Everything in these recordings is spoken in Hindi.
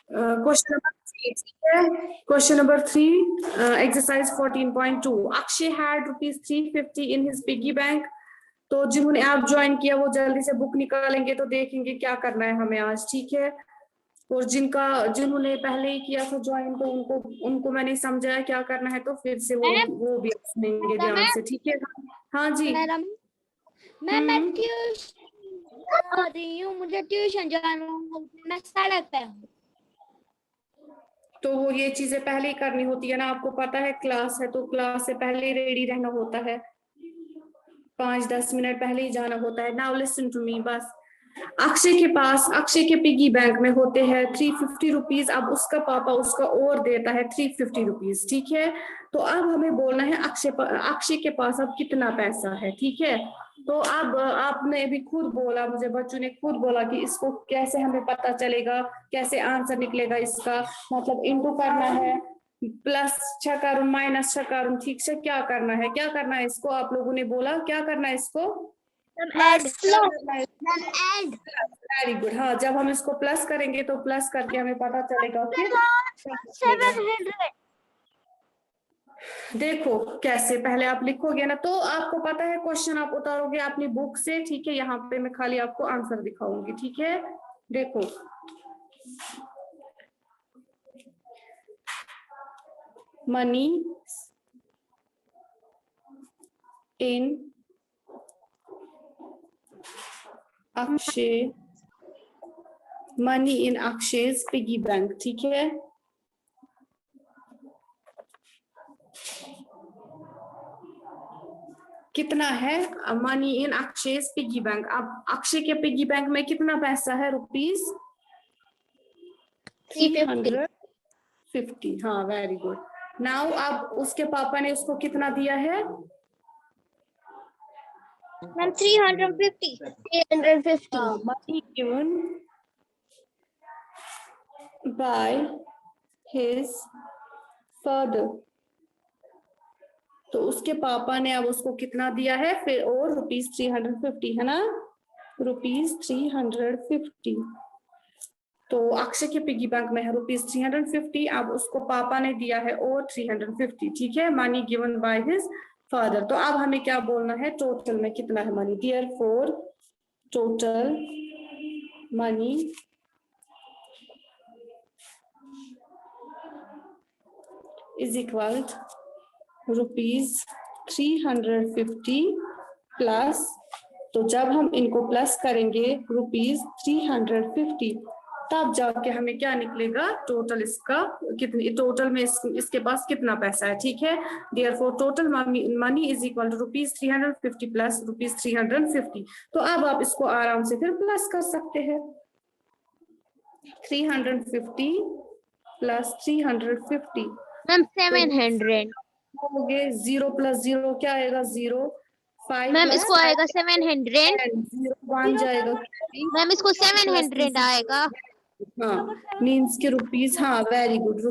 क्वेश्चन नंबर 3, ठीक है। Question number 3, exercise 14.2। Akshay had ₹350 in his piggy bank. तो जिन्होंने ऐप ज्वाइन किया वो जल्दी से बुक निकालेंगे तो देखेंगे क्या करना है हमें आज, ठीक है। और जिन्होंने पहले ही किया था ज्वाइन तो उनको उनको मैंने समझाया क्या करना है, तो फिर से वो भी सुनेंगे ध्यान से, ठीक है। हाँ जी मैडम, मैं ट्यूशन जा रही हूँ, मुझे ट्यूशन जाना है, मैं सड़क पे हूँ। तो वो ये चीजें पहले ही करनी होती है ना, आपको पता है क्लास है तो क्लास से पहले ही रेडी रहना होता है, 5-10 मिनट पहले ही जाना होता है। नाउ लिसन टू मी, बस। अक्षय के पिगी बैंक में होते हैं ₹350। अब उसका पापा उसका और देता है ₹350, ठीक है। तो अब हमें बोलना है अक्षय के पास अब कितना पैसा है, ठीक है। तो अब आपने भी खुद बोला, मुझे बच्चों ने खुद बोला कि इसको कैसे हमें पता चलेगा, कैसे आंसर निकलेगा इसका, मतलब इंटू करना है, प्लस 6 करूं माइनस 6 करूं, ठीक से क्या करना है इसको, आप लोगों ने बोला क्या करना है इसको, वेरी गुड। हाँ, जब हम इसको प्लस करेंगे तो प्लस करके हमें पता चलेगा कि 700। देखो कैसे, पहले आप लिखोगे ना तो आपको पता है, क्वेश्चन आप उतारोगे अपनी बुक से, ठीक है। यहाँ पे मैं खाली आपको आंसर दिखाऊंगी, ठीक है। देखो money in Akshay, money in Akshay's piggy bank, ठीक है। कितना है money in Akshay's piggy bank. अब अक्षय के पिगी बैंक में कितना पैसा है, ₹350। हाँ, वेरी गुड। नाउ अब उसके पापा ने उसको कितना दिया है, ma'am 350। Money given by his father. तो उसके पापा ने अब उसको कितना दिया है फिर, और ₹350 है ना, ₹350। तो अक्षय के पिगी बैंक में है ₹350। अब उसको पापा ने दिया है और 350, ठीक है। Money given by his father. तो अब हमें क्या बोलना है, टोटल में कितना है money. Therefore total money is equal ₹350 plus, तो जब हम इनको प्लस करेंगे ₹350 तब जाके हमें क्या निकलेगा टोटल, इसका कितनी, टोटल में इसके पास कितना पैसा है, ठीक है। Therefore total money is equal to ₹350 plus ₹350। तो अब आप इसको आराम से फिर प्लस कर सकते हैं, 350 प्लस 350 मैम 700। हो गए। 0 प्लस 0 क्या आएगा, 0। 5 मैम प्लस इसको आएगा 700। 0 बन जाएगा, मैम इसको 700 आएगा। हाँ मीन्स के रुपीज, हाँ वेरी गुड,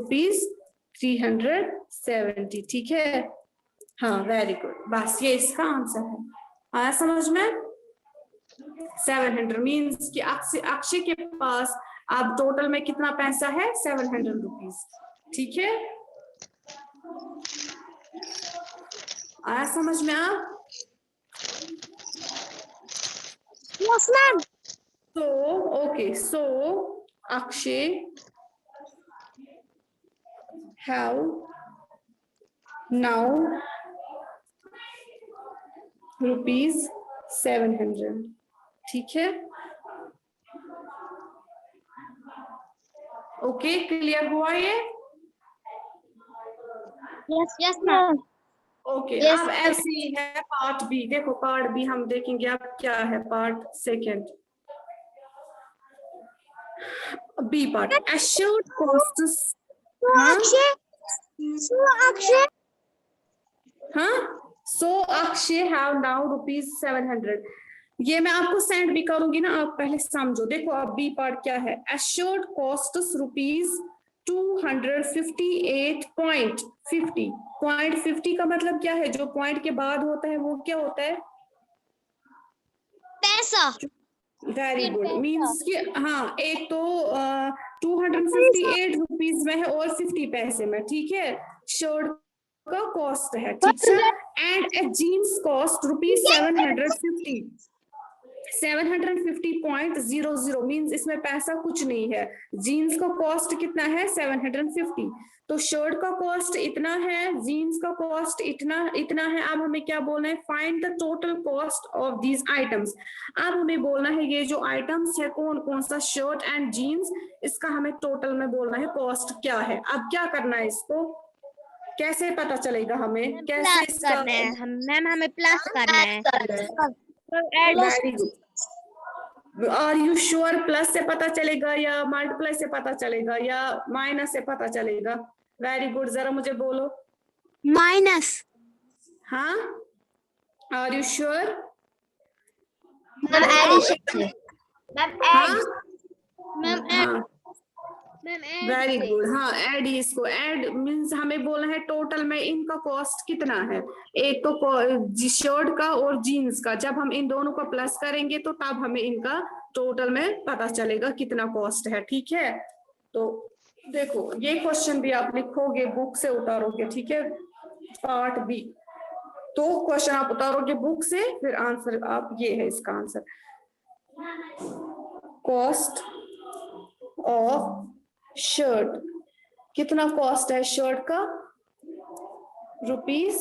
₹370, ठीक है। हाँ वेरी गुड, बस ये इसका आंसर है। आया समझ में। 700 मीन्स कि अक्षय के पास अब टोटल में कितना पैसा है, ₹700, ठीक है। आया समझ में आप। Yes ma'am. So, okay, so Akshay have now ₹700, ठीक है। ओके, क्लियर हुआ ये। Yes ma'am. ओके, Yes, अब ऐसे ही है पार्ट बी। देखो पार्ट बी हम देखेंगे अब क्या है, part second B part, assured costs। हाँ, so Akshay have now ₹700। ये मैं आपको सेंड भी करूंगी ना, आप पहले समझो। देखो अब बी पार्ट क्या है, assured costs ₹258.50। .50 का मतलब क्या है, जो पॉइंट के बाद होता है वो क्या होता है, पैसा। वेरी गुड, मीन्स कि हाँ एक तो 258 रुपीज में है और 50 पैसे में, ठीक है। शर्ट का कॉस्ट है, ठीक है। And a jeans cost rupees 750.00 means इसमें पैसा कुछ नहीं है। जीन्स का कॉस्ट कितना है 750, तो शर्ट का कॉस्ट इतना है, जीन्स का कॉस्ट इतना है। अब हमें क्या बोलना है, find the total cost of these items. अब हमें बोलना है ये जो आइटम्स है कौन कौन सा, शर्ट एंड जीन्स, इसका हमें टोटल में बोलना है कॉस्ट क्या है। अब क्या करना है, इसको कैसे पता चलेगा हमें, कैसे इसका मैम हमें प्लस करना है। Very good. Are you sure plus से पता चलेगा या मल्टीप्लाई से पता चलेगा या माइनस से पता चलेगा? वेरी गुड, जरा मुझे बोलो। माइनस। हाँ, are you sure? Ma'am addition. Very good. हाँ, ऐड ही इसको। ऐड मीन्स हमें बोलना है टोटल में इनका कॉस्ट कितना है, एक तो शर्ट का और जीन्स का। जब हम इन दोनों को प्लस करेंगे तो तब हमें इनका टोटल में पता चलेगा कितना कॉस्ट है, ठीक है। तो देखो ये क्वेश्चन भी आप लिखोगे, बुक से उतारोगे, ठीक है, पार्ट बी। तो क्वेश्चन आप उतारोगे बुक से, फिर आंसर आप, ये है इसका आंसर, कॉस्ट ऑफ शर्ट। कितना कॉस्ट है शर्ट का, रुपीज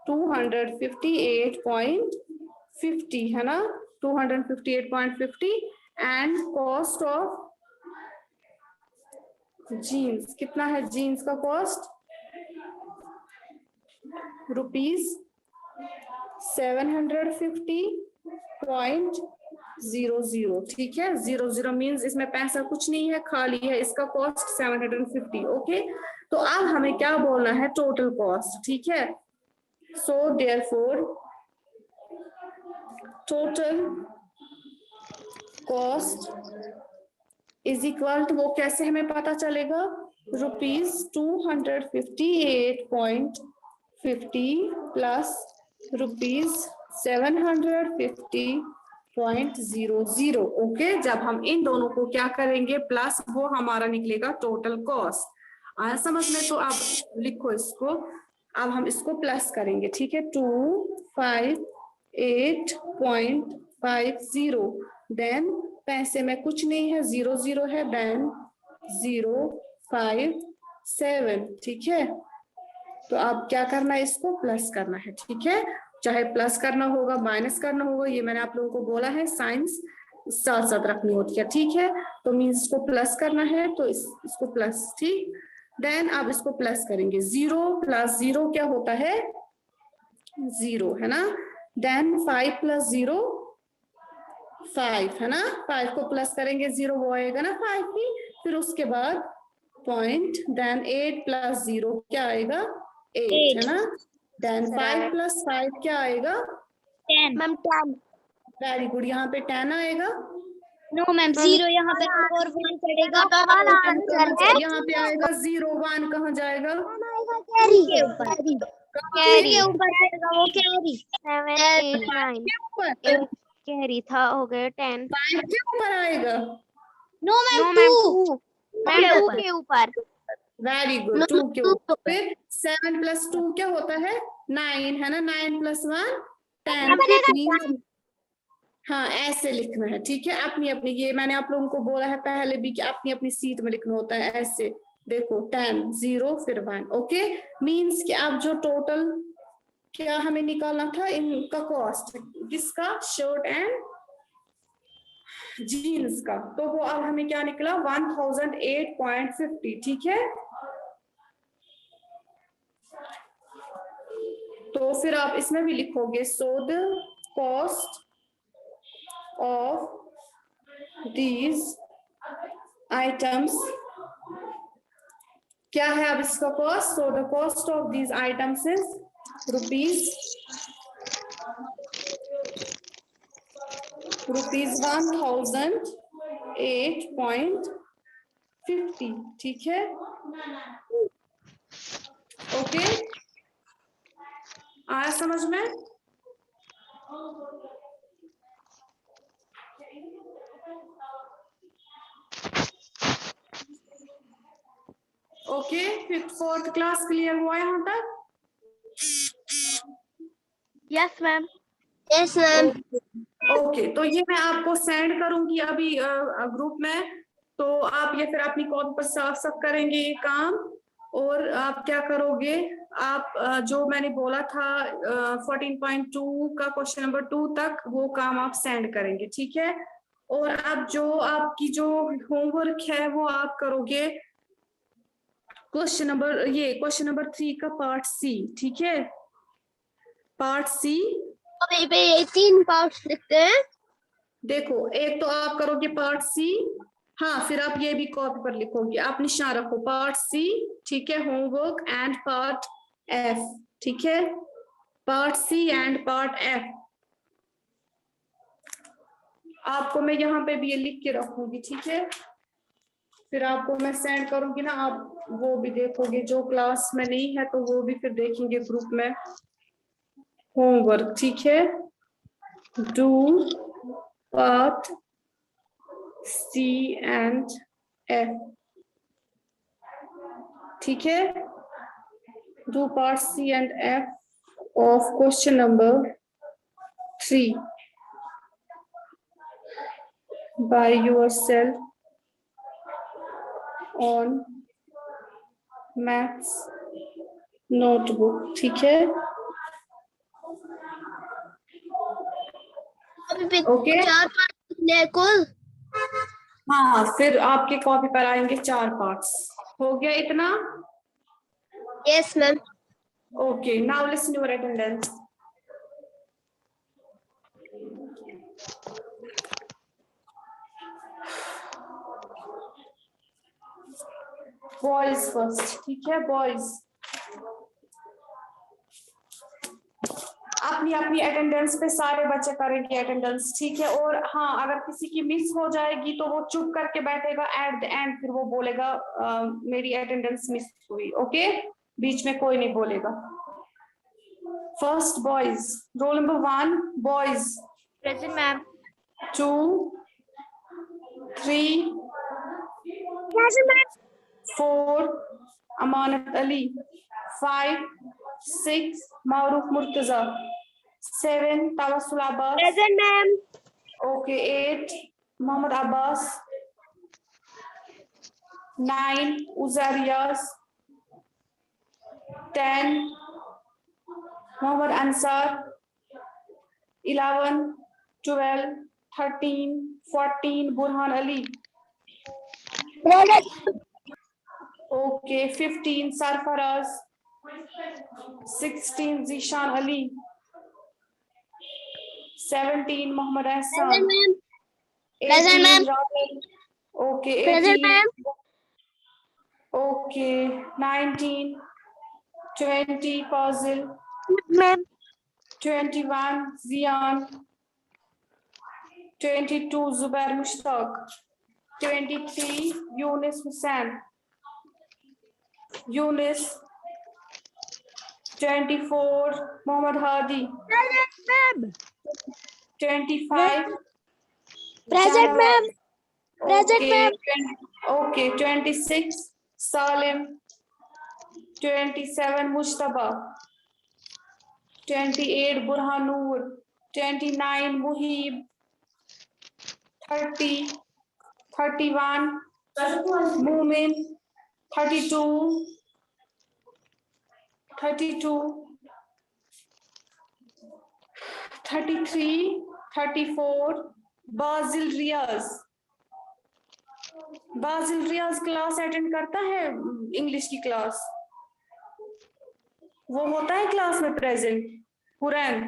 258.50 है ना, 258.50। एंड कॉस्ट ऑफ जीन्स कितना है, जीन्स का कॉस्ट रुपीज 750.00, ठीक है। 00 मीन्स इसमें पैसा कुछ नहीं है, खाली है, इसका कॉस्ट 750, ओके। तो अब हमें क्या बोलना है, टोटल कॉस्ट, ठीक है। So therefore total cost is equal to, वो कैसे हमें पता चलेगा, रुपीज 258.50 प्लस रुपीज 750.00, ओके। जब हम इन दोनों को क्या करेंगे प्लस, वो हमारा निकलेगा टोटल कॉस्ट। आया समझ में? तो आप लिखो इसको। अब हम इसको प्लस करेंगे, ठीक है, 258.50, देन पैसे में कुछ नहीं है, 00 है, देन 057, ठीक है। तो अब क्या करना है, इसको प्लस करना है, ठीक है। चाहे प्लस करना होगा माइनस करना होगा, ये मैंने आप लोगों को बोला है, साइंस साथ साथ रखनी होती है, ठीक है। तो मीन्स इसको प्लस करना है, तो इसको प्लस, ठीक। देन अब इसको प्लस करेंगे, 0 + 0 क्या होता है, 0 है ना। देन 5 + 0 5 है ना, 5 को प्लस करेंगे 0 वो आएगा ना 5 ही। फिर उसके बाद पॉइंट, देन 8 + 0 क्या आएगा, 8 है ना। देन 5 + 5 क्या आएगा, 10 मैम 10। वेरी गुड, यहाँ पे 10 आएगा। नो मैम 0 यहाँ पे और 1 पड़ेगा, यहाँ पे आएगा 0, 1 कहाँ जाएगा, कैरी के ऊपर, कैरी के ऊपर आएगा वो, कैरी 7 8 9 कैरी था, हो गए 10, 5 के ऊपर आएगा। नो मैम 2 के ऊपर। वेरी गुड, 2 के ऊपर। फिर 7 + 2 क्या होता है, 9 है ना, 9 + 1 10। हाँ, ऐसे लिखना है, ठीक है। अपनी अपनी, ये मैंने आप लोगों को बोला है पहले भी कि अपनी अपनी सीट में लिखना होता है, ऐसे देखो 10 0 फिर 1, ओके। मीन्स कि अब जो टोटल क्या हमें निकालना था, इनका कॉस्ट, किसका, शर्ट एंड जीन्स का, तो वो अब हमें क्या निकला 1008.50, ठीक है। तो फिर आप इसमें भी लिखोगे, so the cost of these items, क्या है अब इसका cost, so the cost of these items is rupees 1008.50, ठीक है, ओके। आया समझ में? Okay, fifth fourth class clear हुआ यहाँ तक? Yes ma'am. Yes ma'am. Okay, तो ये मैं आपको सेंड करूंगी अभी ग्रुप में, तो आप ये फिर अपनी कॉपी पर साफ साफ करेंगे ये काम। और आप क्या करोगे, आप जो मैंने बोला था 14.2 का क्वेश्चन नंबर 2 तक वो काम आप सेंड करेंगे, ठीक है? और आप जो आपकी जो होमवर्क है वो आप करोगे क्वेश्चन नंबर 3 का पार्ट सी, ठीक है? Part C. अभी पे ये 3 पार्ट्स लिखते हैं। देखो, एक तो आप करोगे पार्ट सी, हाँ, फिर आप ये भी कॉपी पर लिखोगे, आप निशान रखो पार्ट सी, ठीक है? होमवर्क एंड पार्ट एफ, ठीक है? Part C and part F आपको मैं यहाँ पे भी ये लिख के रखूंगी, ठीक है? फिर आपको मैं सेंड करूंगी ना, आप वो भी देखोगे, जो क्लास में नहीं है तो वो भी फिर देखेंगे ग्रुप में होमवर्क, ठीक है? Do part C and F, ठीक है? Do part C and F of question number 3 by yourself on maths notebook, ठीक है? अभी पे ओके, 4 पार्ट लिखने हैं कुल। हाँ, फिर आपके कॉपी पर आएंगे 4 पार्ट्स। हो गया इतना? Yes ma'am. Okay, now listen your attendance. Boys first, ठीक है? बॉयज अपनी अपनी अटेंडेंस पे सारे बच्चे करेंगे अटेंडेंस, ठीक है? और हाँ, अगर किसी की मिस हो जाएगी तो वो चुप करके बैठेगा एट द एंड, फिर वो बोलेगा मेरी अटेंडेंस मिस हुई, ओके? बीच में कोई नहीं बोलेगा। First boys, roll number 1 boys. Present ma'am. 2 3 present ma'am. 4 Amanat Ali, 5 6 Maroof Murtaza, 7 Tawassul Abbas, present ma'am. Okay, 8 Mohammad Abbas, 9 उजैरियास, 10 Mohammad Ansar, 11 12 13 14 Burhan Ali, okay, 15 Sarfaraz, 16 Zeeshan Ali, 17 Mohammad Ehsan, Present, ma'am. 18 Rahul, okay, Present, 18 ma'am. Okay, 19 20 Fazil, Ma'am. 21 Zian, 22 Zubair Mushtaq, 23 Younis Hussain, Younis, 24 Mohammad Hadi, Present, ma'am. 25 Present, ma'am. Present, okay, ma'am. okay, 26 Salim, 27 Mujtaba, 28 Burhanur, 29 Muhib, 30 31 Mumin, 32 33 34 बाजिल रियाज क्लास अटेंड करता है इंग्लिश की क्लास? वो होता है क्लास में present? Hurain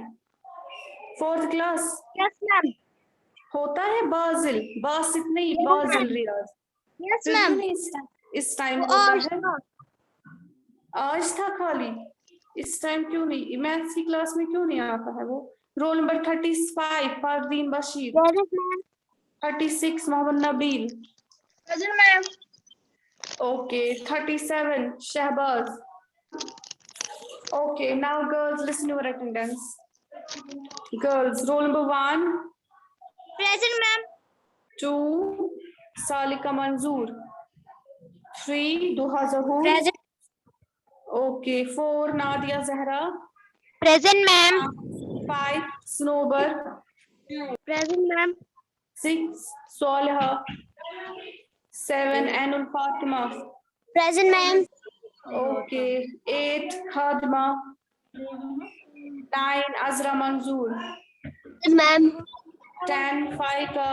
4th class Yes, ma'am. होता है? बासित नहीं, बाजिल रियाज। Yes, फिर क्यों ma'am. नहीं इस टाइम होता है? आज था खाली, इस टाइम क्यों नहीं? मैथ्स की क्लास में क्यों नहीं आता है वो? Roll number 35 Fardeen Bashir, Present, ma'am. 36 Mohammad Nabeel, Present, ma'am. Okay, 37 Shahbaz, okay. Now girls listen your attendance. Girls, roll number 1 Present, ma'am. 2 Salika Manzoor, 3 Duha Zahur. Present. Okay. 4 Nadia Zahra. Present, ma'am. 5 Snowbar. Present, ma'am. 6 Solha. 7 Anul Fatima. Present, ma'am. Okay. 8 Hadma. 9 Azra Manzoor. Yes, ma'am. 10 Faika.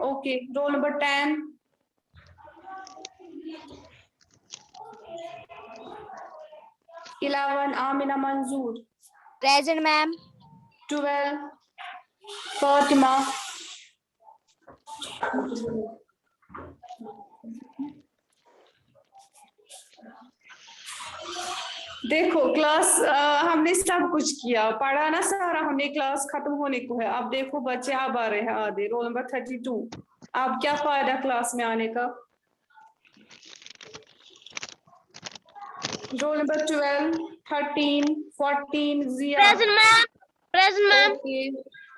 Okay. Roll number 10. 11 Amina Manzoor. Present, ma'am. 12 Fatima. देखो क्लास हमने सब कुछ किया, पढ़ा ना सारा हमने, क्लास खत्म होने को है। अब देखो बच्चे अब आ रहे हैं आधे। Roll number 32। अब क्या फायदा क्लास में आने का? रोल नंबर 12, 13, 14 जिया। Present, ma'am. Present, ma'am.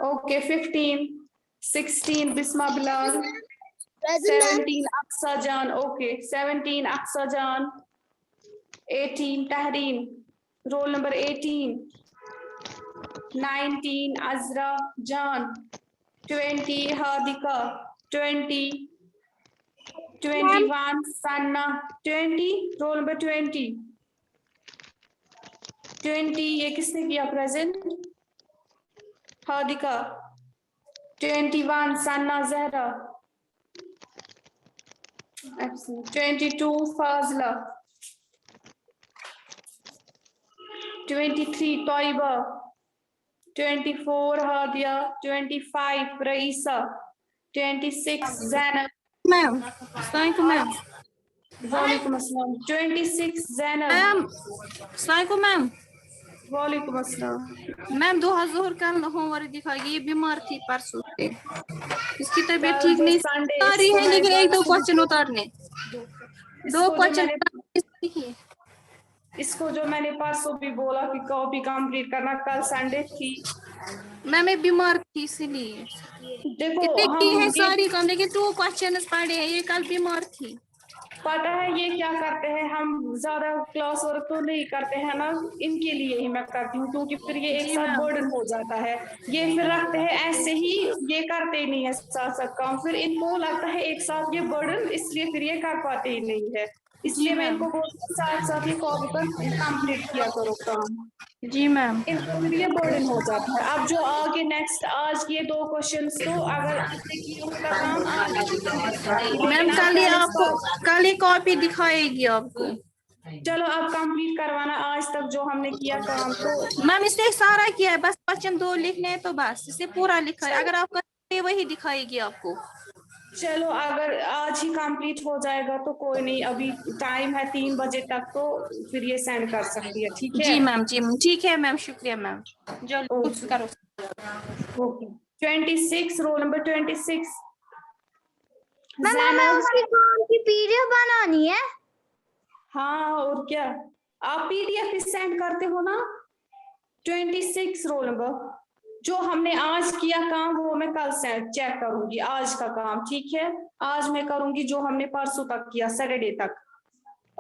Okay, 15, 16 Bisma Bilal. Present, ma'am. 17 Aqsa Jan. Okay, 17 Aqsa Jan. 18 Tahreen. Roll number 18. 19 Azra Jan. 20 Hadika. 20 21 Sanna. 20 roll number 20. 20 ये किसने किया present? हादिका। 21 Sanna Zahra. 22 Fazla. 23 Toiba. 24 Hadia. 25 Raisa. 26 Zainab. Ma'am, Assalamualaikum, ma'am. Walaikum assalam. 26 Zainab. Ma'am, Assalamualaikum, ma'am. वालेकुम अस्सलाम। मैम 2000 कल होमवर्क दिखाएगी, ये बीमार थी परसों से, इसकी तबीयत कल ठीक जो नहीं Sunday, आ रही इसको है, लेकिन मैंने एक दो परसों क्वेश्चन उतारने, दो इसको जो क्वेश्चन मैंने- इसको जो मैंने परसों भी बोला कि कॉपी कंप्लीट करना, कल संडे थी। मैम मैं बीमार थी इसीलिए। देखो कितने की है हम सारी काम, लेकिन 2 क्वेश्चन पढ़े हैं, ये कल बीमार थी। पता है ये क्या करते हैं, हम ज्यादा क्लास वर्क तो नहीं करते हैं ना, इनके लिए ही मैं करती हूँ, क्योंकि फिर ये एक जी साथ मैम। बर्डन हो जाता है। ये फिर रखते हैं ऐसे ही, ये करते ही नहीं है साथ साथ काम, फिर इनको लगता है एक साथ ये बर्डन, इसलिए फिर ये कर पाते ही नहीं है। इसलिए मैं इनको बोलती हूँ साथ साथ ये कॉपी पर कंप्लीट किया करो काम। जी मैम। इनको फिर ये बर्डन हो जाता है। अब जो आगे नेक्स्ट आज के 2 क्वेश्चंस, तो अगर आपने किया होगा काम आज, मैम कल ही आपको, कल ही कॉपी दिखाएगी आपको। चलो अब कंप्लीट करवाना आज तक जो हमने किया काम। तो मैम इसने सारा किया है, बस क्वेश्चन 2 लिखने हैं, तो बस इसे पूरा लिखा है, अगर आप करेंगे वही दिखाएगी आपको। चलो अगर आज ही कंप्लीट हो जाएगा तो कोई नहीं, अभी टाइम है 3 बजे तक, तो फिर ये सेंड कर सकती है, ठीक है? जी मैम, जी ठीक है मैम, शुक्रिया मैम। जल्दी कुछ करो। ओके। 26 रोल नंबर 26 मैम हमें उसकी काम की पीडीएफ बनानी है। हाँ और क्या, आप पीडीएफ भी सेंड करते हो ना? 26 रोल नंबर, जो हमने आज किया काम वो मैं कल से चेक करूंगी, आज का काम, ठीक है? आज मैं करूंगी जो हमने परसों तक किया, सैटरडे तक।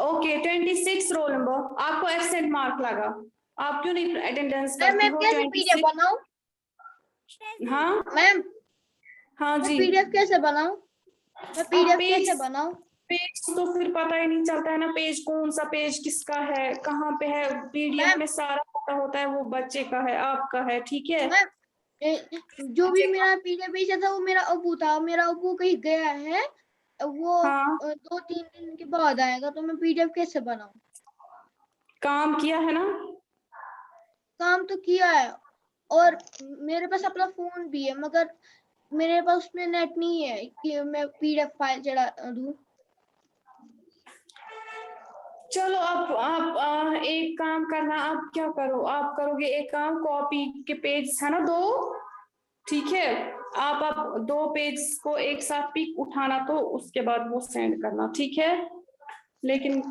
ओके। 26 रोल नंबर, आपको एब्सेंट मार्क लगा, आप क्यों नहीं अटेंडेंस करती हो? 26 बनाऊं? हाँ मैम हाँ जी। पीडीएफ कैसे बनाऊं? मैं पीडीएफ कैसे बनाऊं? पेज तो फिर पता ही नहीं चलता है ना, पेज कौन सा पेज किसका है, कहाँ पे है। पीडीएफ में सारा पता होता है, वो बच्चे का है, आपका है, ठीक है? जो भी मेरा पीडीएफ भेजा था वो मेरा अबू था, मेरा अबू कहीं गया है, वो हाँ 2-3 दिन के बाद आएगा, तो मैं पीडीएफ कैसे बनाऊं? काम किया है ना? काम तो किया है, और मेरे पास अपना फोन भी है, मगर मेरे पास उसमें नेट नहीं है कि मैं पीडीएफ फाइल चढ़ा दूं। चलो आप एक काम करना, आप क्या करो, आप करोगे एक काम, कॉपी के पेज है ना 2, ठीक है? आप 2 पेज को एक साथ पिक उठाना, तो उसके बाद वो सेंड करना, ठीक है? लेकिन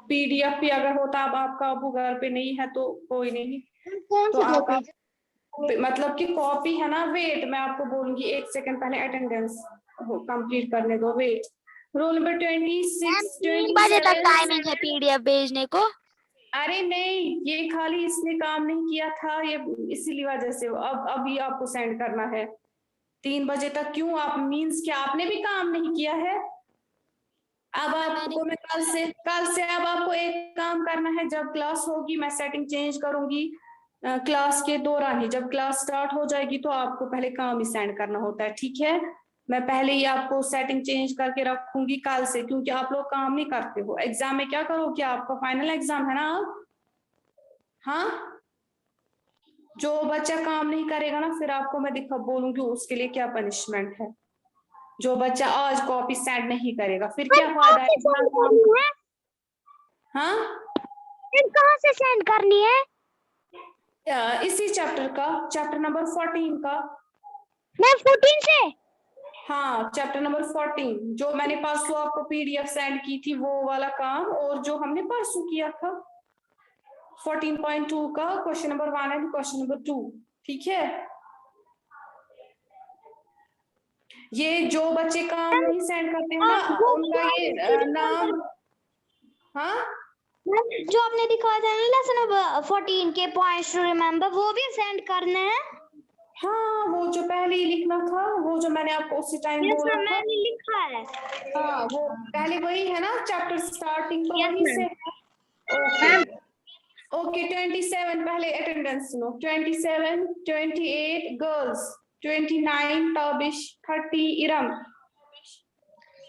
पीडीएफ भी अगर होता, अब आपका अबू घर पे नहीं है तो कोई नहीं, कौन तो से 2 आप पेज? मतलब कि कॉपी है ना, वेट मैं आपको बोलूंगी, 1 सेकंड पहले अटेंडेंस कंप्लीट करने दो, वेट रोल नंबर 26, 3 बजे तक 27। टाइमिंग है पीडीएफ भेजने को। अरे नहीं, ये खाली इसने काम नहीं किया था, ये इसीलिए वजह से अब ये आपको सेंड करना है 3 बजे तक। क्यों? आप मीन्स क्या आपने भी काम नहीं किया है? अब आपको मैं कल से अब आपको एक काम करना है, जब क्लास होगी मैं सेटिंग चेंज करूंगी क्लास के दौरान ही। जब क्लास स्टार्ट हो जाएगी तो आपको पहले काम ही सेंड करना होता है, ठीक है? मैं पहले ही आपको सेटिंग चेंज करके रखूंगी कल से, क्योंकि आप लोग काम नहीं करते हो। एग्जाम में क्या करोगे? आपका फाइनल एग्जाम है ना अब? हाँ, जो बच्चा काम नहीं करेगा ना, फिर आपको मैं बोलूंगी उसके लिए क्या पनिशमेंट है। जो बच्चा आज कॉपी सेंड नहीं करेगा, फिर क्या फायदा है इतना काम? हाँ, फिर कहाँ से सेंड करनी है? इसी चैप्टर का, चैप्टर नंबर 14 का। मैं 14 से? हाँ, चैप्टर नंबर 14, जो मैंने परसों आपको पीडीएफ सेंड की थी वो वाला काम, और जो हमने परसों किया था 14.2 का question number 1 and question number 2, ठीक है? ये जो बच्चे काम नहीं सेंड करते हैं ना, उनका ये नाम। हाँ, जो आपने दिखाया था ना लेसन 14 के पॉइंट्स टू रिमेम्बर, वो भी सेंड करने हैं? हाँ, वो जो पहले ही लिखना था, वो जो मैंने आपको उसी टाइम बोला था। मैंने लिखा है। हाँ, वो पहले वही है ना, चैप्टर स्टार्टिंग तो Yes, वहीं ma'am. से है। ओके ओके, 27 पहले अटेंडेंस सुनो। 27, 28 girls, 29 Tabish, 30 Iram,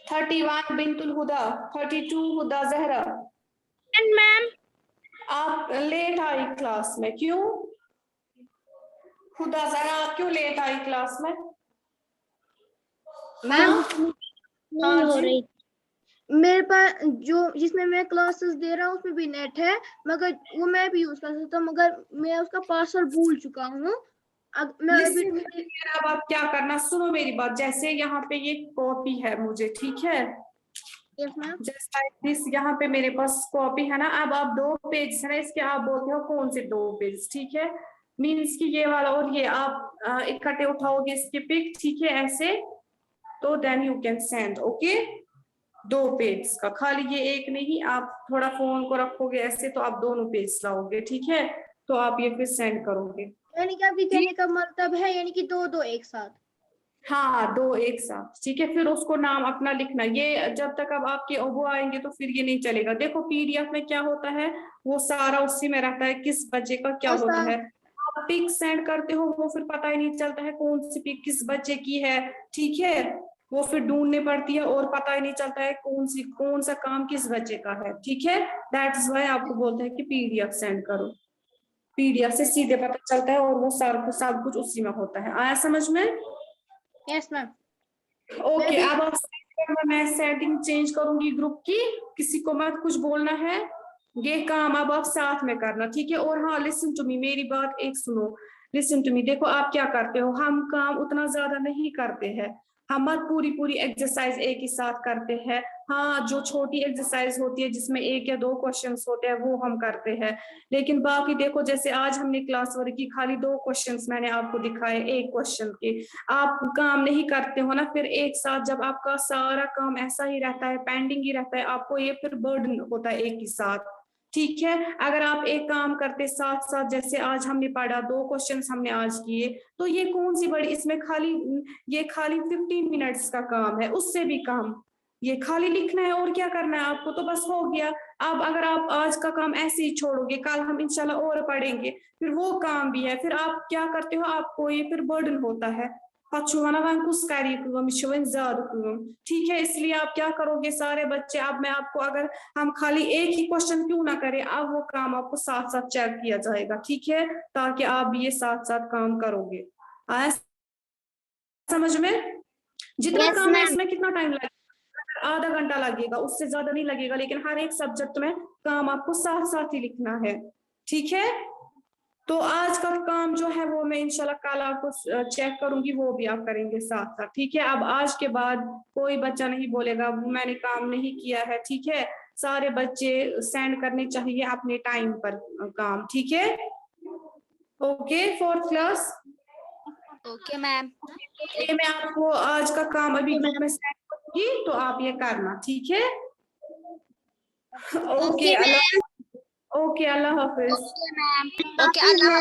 31 Bintul Huda, 32 Huda Zahra. And ma'am आप लेट आई क्लास में, क्यों? हुदा जहरा, आप क्यों लेट आई क्लास में? मैम हाँ हो जी। रही। मेरे पास जो जिसमें मैं क्लासेस दे रहा हूँ उसमें भी नेट है, मगर वो मैं भी यूज कर सकता हूँ, मगर मैं उसका पासवर्ड भूल चुका हूँ। मैं अभी Listen, अब आप क्या करना, सुनो मेरी बात। जैसे यहाँ पे ये कॉपी है मुझे, ठीक है? Yes ma'am. Just like this, यहाँ पे मेरे पास कॉपी है ना। अब आप 2 पेज है ना इसके, आप बोलते हो कौन से 2 पेज, ठीक है? मीन्स कि ये वाला और ये आप इकट्ठे उठाओगे इसके पिक, ठीक है? ऐसे, तो then you can send. Okay, 2 page का, खाली ये एक नहीं। आप थोड़ा फोन को रखोगे ऐसे तो आप दोनों पेज लाओगे, ठीक है? तो आप ये फिर सेंड करोगे। यानी कि आपके कहने का मतलब है यानी कि 2 एक साथ? हाँ, 2 एक साथ, ठीक है? फिर उसको नाम अपना लिखना। ये जब तक अब आपके वो आएंगे तो फिर ये नहीं चलेगा। देखो पीडीएफ में क्या होता है, वो सारा उसी में रहता है, किस बच्चे का क्या होता है। आप पिक सेंड करते हो, वो फिर पता ही नहीं चलता है कौन सी पिक किस बच्चे की है, ठीक है? वो फिर ढूंढनी पड़ती है और पता ही नहीं चलता है कौन सा काम किस बच्चे का है, ठीक है? दैट इज वाई आपको बोलते हैं कि पीडीएफ सेंड करो। पीडीएफ से सीधे पता चलता है और वो सब कुछ उसी में होता है। आया समझ में? Yes ma'am. ओके, अब आप मैं सेटिंग चेंज करूंगी ग्रुप की, किसी को मत कुछ बोलना है। ये काम अब आप साथ में करना, ठीक है? और हाँ, लिसन टू मी, मेरी बात एक सुनो। लिसन टू मी, देखो आप क्या करते हो, हम काम उतना ज्यादा नहीं करते हैं। हम मत पूरी एक्सरसाइज एक ही साथ करते हैं। हाँ, जो छोटी एक्सरसाइज होती है जिसमें 1 या 2 क्वेश्चंस होते हैं वो हम करते हैं। लेकिन बाकी देखो, जैसे आज हमने क्लास वर्क की, खाली 2 क्वेश्चंस मैंने आपको दिखाए 1 क्वेश्चन के। आप काम नहीं करते हो ना, फिर एक साथ जब आपका सारा काम ऐसा ही रहता है, पेंडिंग ही रहता है, आपको ये फिर बर्डन होता है एक ही साथ, ठीक है? अगर आप एक काम करते साथ साथ, जैसे आज हमने पढ़ा 2 क्वेश्चंस हमने आज किए, तो ये कौन सी बड़ी, इसमें ये खाली 15 मिनट्स का काम है, उससे भी कम। ये खाली लिखना है और क्या करना है आपको, तो बस हो गया। अब अगर आप आज का काम ऐसे ही छोड़ोगे, कल हम इंशाल्लाह और पढ़ेंगे, फिर वो काम भी है, फिर आप क्या करते हो, आपको ये फिर बर्डन होता है। ठीक है? इसलिए आप क्या करोगे सारे बच्चे, अब मैं आपको, अगर हम खाली एक ही क्वेश्चन क्यों ना करें, अब वो काम आपको साथ साथ चेक किया जाएगा, ठीक है? ताकि आप भी ये साथ साथ काम करोगे। आया समझ में? जितना काम है इसमें कितना टाइम लगेगा? आधा घंटा लगेगा, उससे ज्यादा नहीं लगेगा। लेकिन हर एक सब्जेक्ट में काम आपको साथ साथ ही लिखना है, ठीक है? तो आज का काम जो है वो मैं इंशाल्लाह कल आपको चेक करूंगी, वो भी आप करेंगे साथ साथ, ठीक है? अब आज के बाद कोई बच्चा नहीं बोलेगा मैंने काम नहीं किया है, ठीक है? सारे बच्चे सेंड करने चाहिए अपने टाइम पर काम, ठीक है? Okay, 4th class. Okay ma'am. ये मैं आपको आज का काम अभी ग्रुप में सेंड करूंगी। होगी तो आप ये करना, ठीक है? ओके Okay, अल्लाह, ओके अल्लाह हाफिज। ओके मैम, ओके अल्लाह